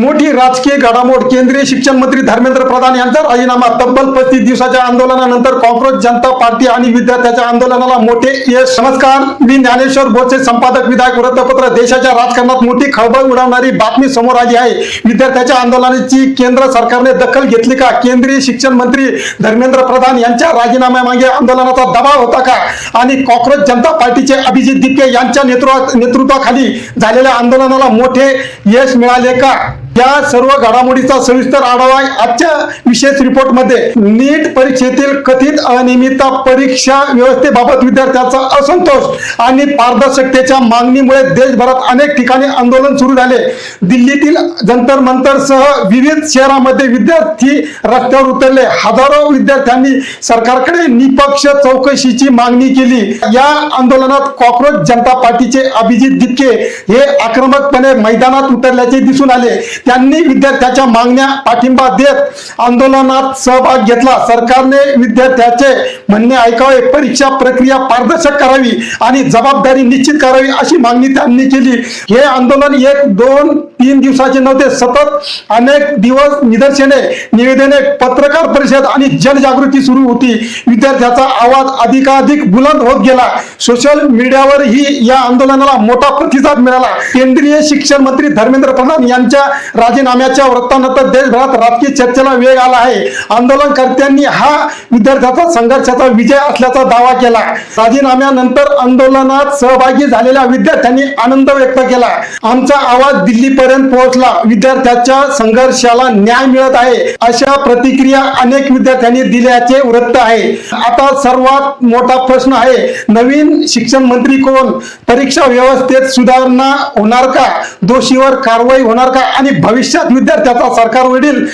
मोठी राजकीय घडामोड. केंद्रीय शिक्षण मंत्री धर्मेंद्र प्रधान यांचा राजीनामा. तब्बल 35 दिवसाच्या आंदोलनानंतर काँग्रेस जनता पार्टी आणि विद्यार्थ्यांच्या आंदोलनाला मोठे यश. नमस्कार, मी ज्ञानेश्वर बोचे, संपादक विधायक वृत्तपत्र. देशाच्या राजकारणात मोठी खळबळ उडवणारी बातमी समोर आली आहे. विद्यार्थ्यांच्या आंदोलनाची केंद्र सरकारने दखल घेतली का? केंद्रीय शिक्षण मंत्री धर्मेंद्र प्रधान यांच्या राजीनाम्यामागे आंदोलनाचा दबाव होता का? आणि काँग्रेस जनता पार्टीचे अभिजित दिपके यांच्या नेतृत्वाखाली झालेल्या आंदोलनाला मोठे यश मिळाले का? या सर्व घडामोडीचा सविस्तर आढावा आजच्या विशेष रिपोर्टमध्ये. नीट परीक्षेतील कथित अनियमितता, परीक्षा व्यवस्थेबाबत विद्यार्थ्यांचा असंतोष आणि पारदर्शकतेच्या मागणीमुळे देशभरात अनेक ठिकाणी आंदोलन सुरू झाले. दिल्लीतील जंतर मंतर सह विविध शहरांमध्ये विद्यार्थी रस्त्यावर उतरले. हजारो विद्यार्थ्यांनी सरकारकडे निपक्ष चौकशीची मागणी केली. या आंदोलनात काँग्रेस जनता पार्टीचे अभिजित दिपके हे आक्रमकपणे मैदानात उतरल्याचे दिसून आले. त्यांनी विद्यार्थ्यांच्या मागण्या पाठिंबा देत आंदोलनात सहभाग घेतला. सरकारने विद्यार्थ्यांचे म्हणणे ऐकावे, परीक्षा प्रक्रिया पारदर्शक करावी आणि जबाबदारी निश्चित करावी अशी मागणी त्यांनी केली. हे आंदोलन 1, 2, 3 दिवसाचे नव्हते. सतत अनेक दिवस निदर्शने, निवेदने, पत्रकार परिषद आणि जनजागृती सुरू होती. विद्यार्थ्यांचा आवाज अधिकाधिक बुलंद होत गेला. सोशल मीडियावरही या आंदोलनाला मोठा प्रतिसाद मिळाला. केंद्रीय शिक्षण मंत्री धर्मेंद्र प्रधान यांच्या राजीनाम्याच्या वृत्तानंतर देशभरात राजकीय चर्चेला वेग आला आहे. आंदोलनकर्त्यांनी हा विद्यार्थ्यांचा संघर्षाचा विजय असल्याचा दावा केला. राजीनाम्यानंतर आंदोलनात सहभागी झालेल्या विद्यार्थ्यांनी आनंद व्यक्त केला. आमचा आवाज दिल्लीपर्यंत पोहोचला, विद्यार्थ्यांच्या संघर्षाला न्याय मिळत आहे, अशा प्रतिक्रिया अनेक विद्यार्थ्यांनी दिल्याचे वृत्त आहे. आता सर्वात मोठा प्रश्न आहे, नवीन शिक्षण मंत्री कोण? परीक्षा व्यवस्थेत सुधारणा होणार का? दोषीवर कारवाई होणार का? आणि भविष्यात विद्यार्थ्यांचा सरकारवरील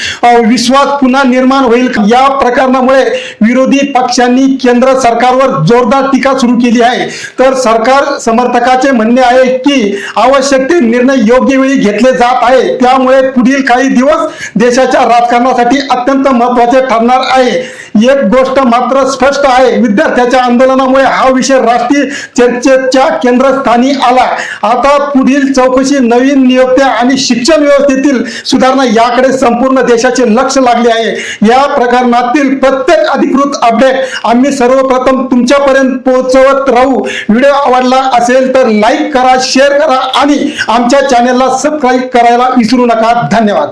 विश्वास पुन्हा निर्माण होईल का? या प्रकरणामुळे विरोधी पक्षांनी केंद्र सरकारवर जोरदार टीका सुरू केली आहे. तर सरकार समर्थकाचे म्हणणे आहे की आवश्यक ते निर्णय योग्य वेळी घेतले जात आहे. त्यामुळे पुढील काही दिवस देशाच्या राजकारणासाठी अत्यंत महत्त्वाचे ठरणार आहे. एक गोष्ट मात्र स्पष्ट आहे, विद्यार्थ्यांच्या आंदोलनामुळे हा विषय राष्ट्रीय चर्चेच्या केंद्रस्थानी आला. आता पुढील चौकशी, नवीन नियुक्त्या आणि शिक्षण व्यवस्थेतील सुधारणा याकडे संपूर्ण देशाचे लक्ष लागले आहे. या प्रकरणातील प्रत्येक अधिकृत अपडेट आम्ही सर्वप्रथम तुमच्यापर्यंत पोहोचवत राहू. व्हिडिओ आवडला असेल तर लाईक करा, शेअर करा आणि आमच्या चॅनेलला सबस्क्राईब करायला विसरू नका. धन्यवाद.